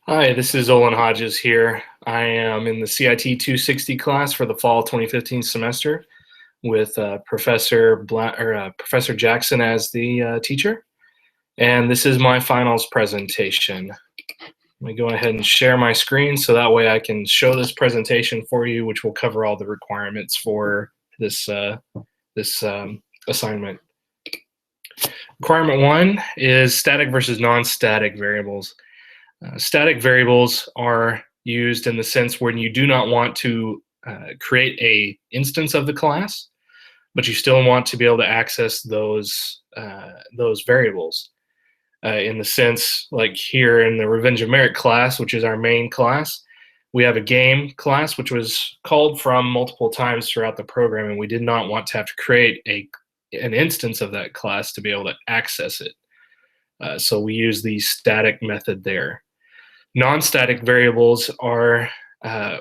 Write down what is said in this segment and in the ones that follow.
Hi, this is Olan Hodges here. I am in the CIT 260 class for the fall 2015 semester with Professor Jackson as the teacher. And this is my finals presentation. Let me go ahead and share my screen so that way I can show this presentation for you, which will cover all the requirements for this assignment. Requirement 1 is static versus non-static variables. Static variables are used in the sense when you do not want to create a instance of the class, but you still want to be able to access those variables. In the sense, like here in the Revenge of Merit class, which is our main class, we have a game class which was called from multiple times throughout the program, and we did not want to have to create an instance of that class to be able to access it. So we use the static method there. Non-static variables are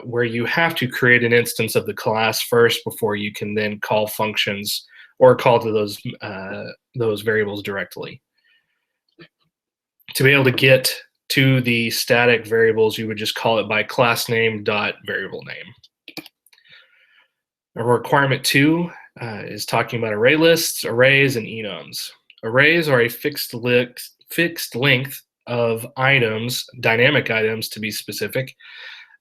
where you have to create an instance of the class first before you can then call functions or call to those variables directly. To be able to get to the static variables, you would just call it by class name dot variable name. Requirement 2 is talking about array lists, arrays, and enums. Arrays are a fixed length of items, dynamic items to be specific,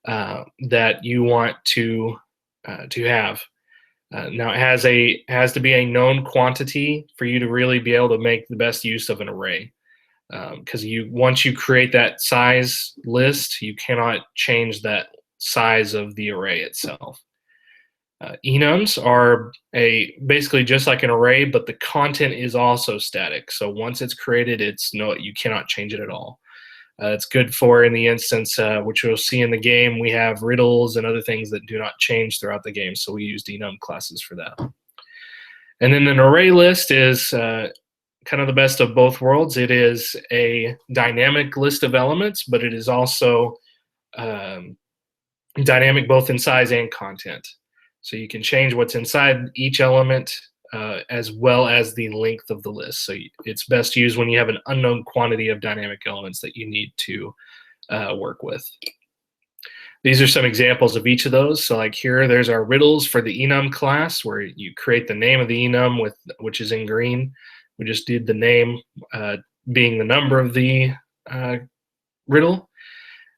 that you want to have. Now it has to be a known quantity for you to really be able to make the best use of an array. Because once you create that size list, you cannot change that size of the array itself. Enums are basically just like an array, but the content is also static. So once it's created, you cannot change it at all. It's good for in the instance, which you'll see in the game, we have riddles and other things that do not change throughout the game. So we used enum classes for that. And then an array list is kind of the best of both worlds. It is a dynamic list of elements, but it is also dynamic both in size and content. So you can change what's inside each element as well as the length of the list. So it's best used when you have an unknown quantity of dynamic elements that you need to work with. These are some examples of each of those. So like here, there's our riddles for the enum class where you create the name of the enum, which is in green. We just did the name being the number of the riddle,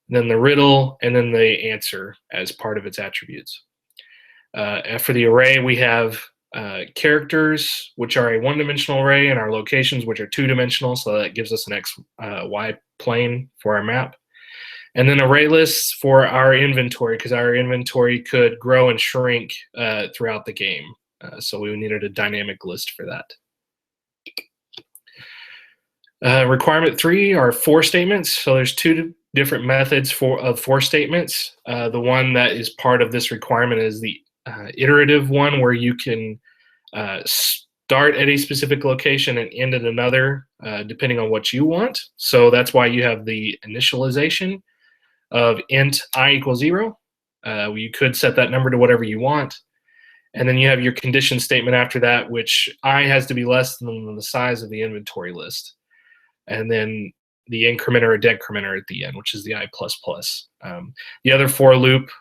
then the riddle, and then the answer as part of its attributes. For the array, we have characters, which are a one-dimensional array, and our locations, which are two-dimensional, so that gives us an X, Y plane for our map. And then array lists for our inventory, because our inventory could grow and shrink throughout the game. So we needed a dynamic list for that. Requirement 3 are for statements. So there's two different methods of for statements. The one that is part of this requirement is the iterative one, where you can start at a specific location and end at another, depending on what you want. So that's why you have the initialization of int I equals 0. You could set that number to whatever you want. And then you have your condition statement after that, which I has to be less than the size of the inventory list. And then the incrementer or decrementer at the end, which is the I++. The other for loop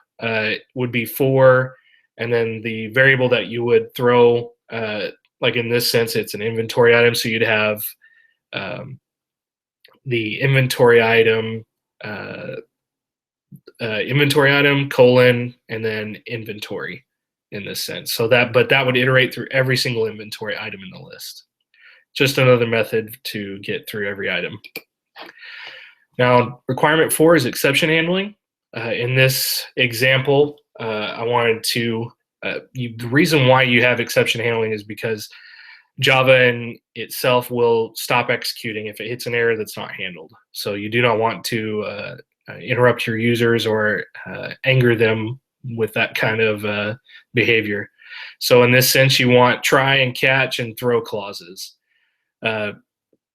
would be for, and then the variable that you would throw, like in this sense, it's an inventory item. So you'd have the inventory item, colon, and then inventory in this sense. But that would iterate through every single inventory item in the list. Just another method to get through every item. Now, requirement 4 is exception handling. In this example, I wanted to, the reason why you have exception handling is because Java in itself will stop executing if it hits an error that's not handled. So you do not want to interrupt your users or anger them with that kind of behavior. So in this sense, you want try and catch and throw clauses.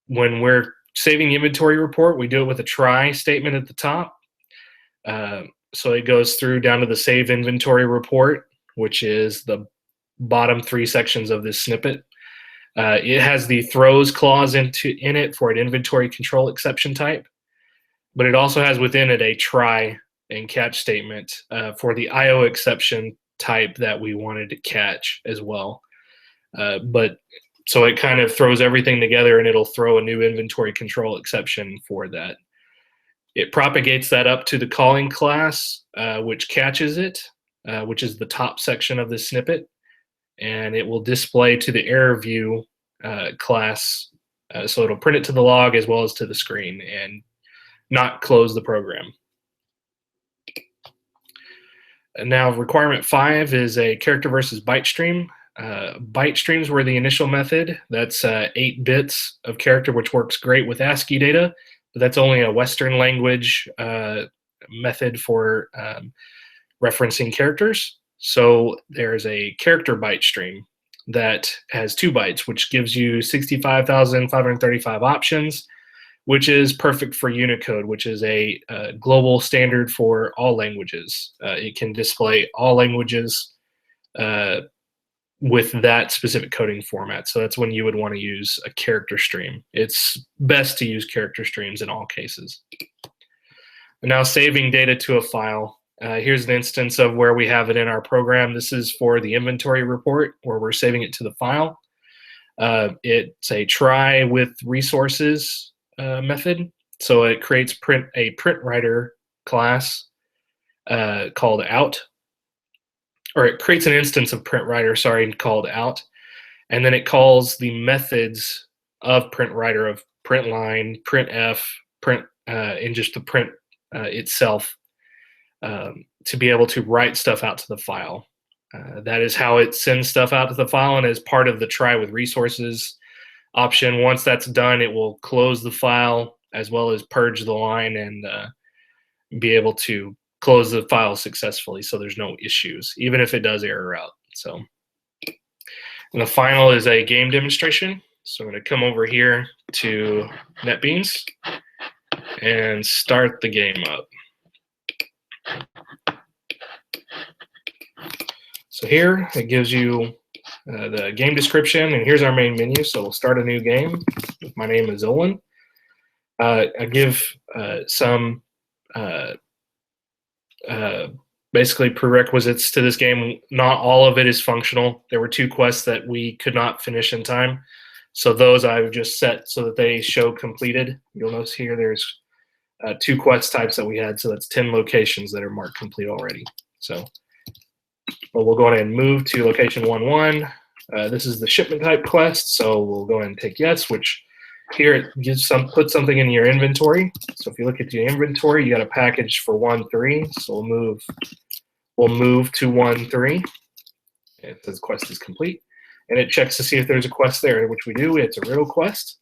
When we're saving the inventory report, we do it with a try statement at the top. So it goes through down to the save inventory report, which is the bottom 3 sections of this snippet. It has the throws clause in it for an inventory control exception type. but it also has within it a try and catch statement for the IO exception type that we wanted to catch as well. So it kind of throws everything together, and it'll throw a new inventory control exception for that. It propagates that up to the calling class, which catches it, which is the top section of the snippet, and it will display to the error view class. So it'll print it to the log as well as to the screen and not close the program. And now requirement 5 is a character versus byte stream. Byte streams were the initial method. That's 8 bits of character, which works great with ASCII data, but that's only a Western language method for referencing characters. So there's a character byte stream that has 2 bytes, which gives you 65,535 options, which is perfect for Unicode, which is a global standard for all languages. It can display all languages with that specific coding format. So that's when you would want to use a character stream. It's best to use character streams in all cases. And now saving data to a file. Here's an instance of where we have it in our program. This is for the inventory report where we're saving it to the file. It's a try with resources method. So it creates a print writer class called out, or it creates an instance of print writer, called out, and then it calls the methods of print writer of print line, printf, print, and just the print itself to be able to write stuff out to the file. That is how it sends stuff out to the file, and as part of the try with resources option, once that's done, it will close the file as well as purge the line and be able to close the file successfully, so there's no issues, even if it does error out. So, and the final is a game demonstration. So I'm going to come over here to NetBeans and start the game up. So here it gives you the game description, and here's our main menu. So we'll start a new game. My name is Olan. I give some basically prerequisites to this game. Not all of it is functional. There were 2 quests that we could not finish in time. So those I've just set so that they show completed. You'll notice here there's 2 quest types that we had. So that's 10 locations that are marked complete already. So but we'll go ahead and move to location 1-1. This is the shipment type quest. So we'll go ahead and take yes, which here it gives put something in your inventory. So if you look at your inventory, you got a package for 1-3. So we'll move to 1-3. It says quest is complete, and it checks to see if there's a quest there, which we do. It's a riddle quest.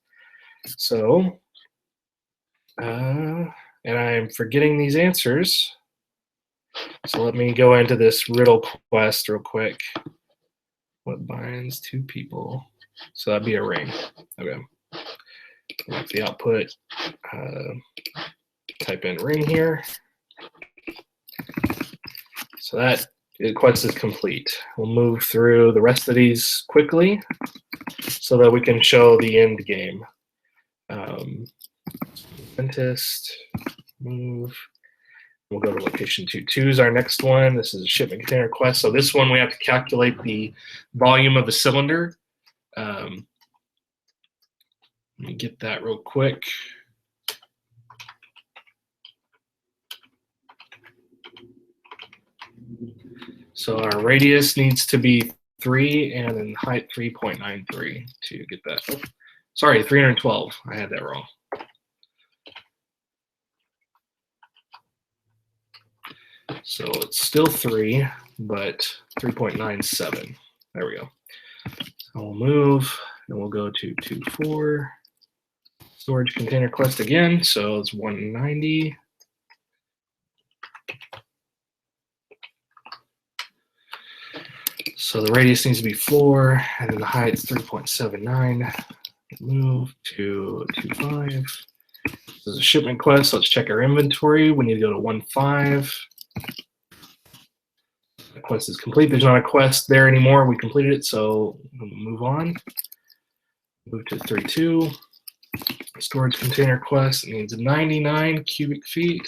So, and I'm forgetting these answers. So let me go into this riddle quest real quick. What binds 2 people? So that'd be a ring. Okay. Like the output, type in ring here. So that quest is complete. We'll move through the rest of these quickly so that we can show the end game. Dentist, move. We'll go to location 2-2 is our next one. This is a shipment container quest. So this one we have to calculate the volume of the cylinder. Let me get that real quick. So our radius needs to be 3 and then height 3.93 to get that. Oh, sorry, 312. I had that wrong. So it's still 3, but 3.97. There we go. So we'll move, and we'll go to 2-4. Storage container quest again, so it's 190. So the radius needs to be 4, and then the height is 3.79. Move to 2.5. This is a shipment quest, so let's check our inventory. We need to go to 1.5. The quest is complete. There's not a quest there anymore. We completed it, so we'll move on. Move to 3.2. Storage container request needs 99 cubic feet.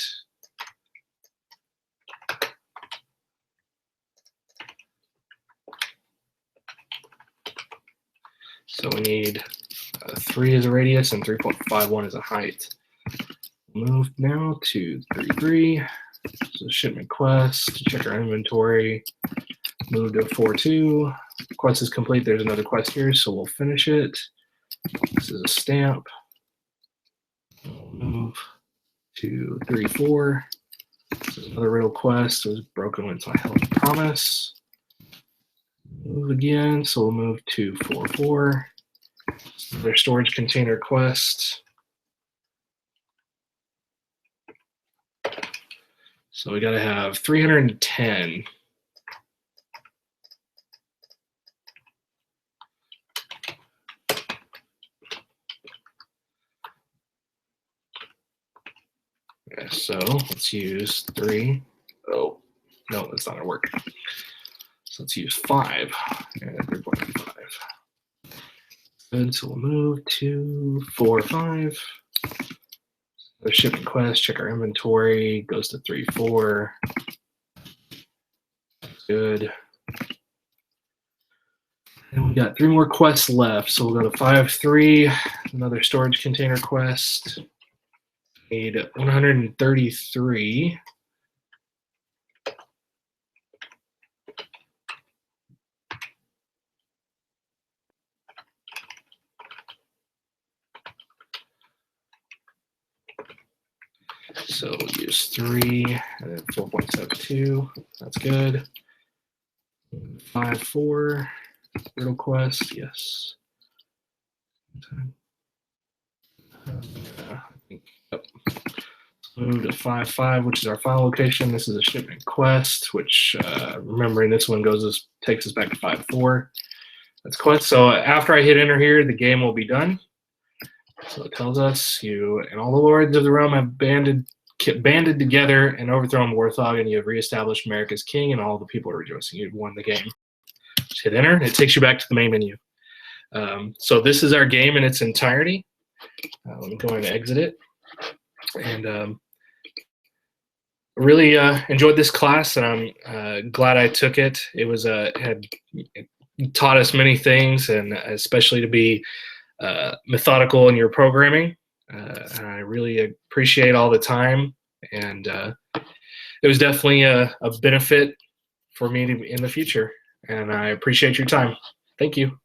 So we need 3 as a radius and 3.51 as a height. Move now to 33. So shipment quest, check our inventory. Move to 4.2. Quest is complete. There's another quest here, so we'll finish it. This is a stamp. We'll move to 3.4. This is another riddle quest. It was broken once I held a promise. Move again, so we'll move to 4.4. Another storage container quest. So we got to have 310. Okay, so let's use 3. Oh, no, that's not going to work. So let's use 5 and 3.5. Good, so we'll move to 4.5. The shipping quest, check our inventory, goes to 3.4. Good. And we got 3 more quests left. So we'll go to 5.3, another storage container quest. Need 133. So we'll use 3 and then 4.72. That's good. 5.4. Riddle quest, yes. Yep. Move to 5.5, which is our file location. This is a shipment quest, which remembering this one takes us back to 5.4. That's quest. So after I hit enter here, the game will be done. So it tells us you and all the lords of the realm have banded together and overthrown Warthog, and you have reestablished America's king, and all the people are rejoicing. You've won the game. Just hit enter, and it takes you back to the main menu. So this is our game in its entirety. Let me go ahead and exit it. And really enjoyed this class, and I'm glad I took it. It was it taught us many things, and especially to be methodical in your programming. And I really appreciate all the time, and it was definitely a benefit for me in the future. And I appreciate your time. Thank you.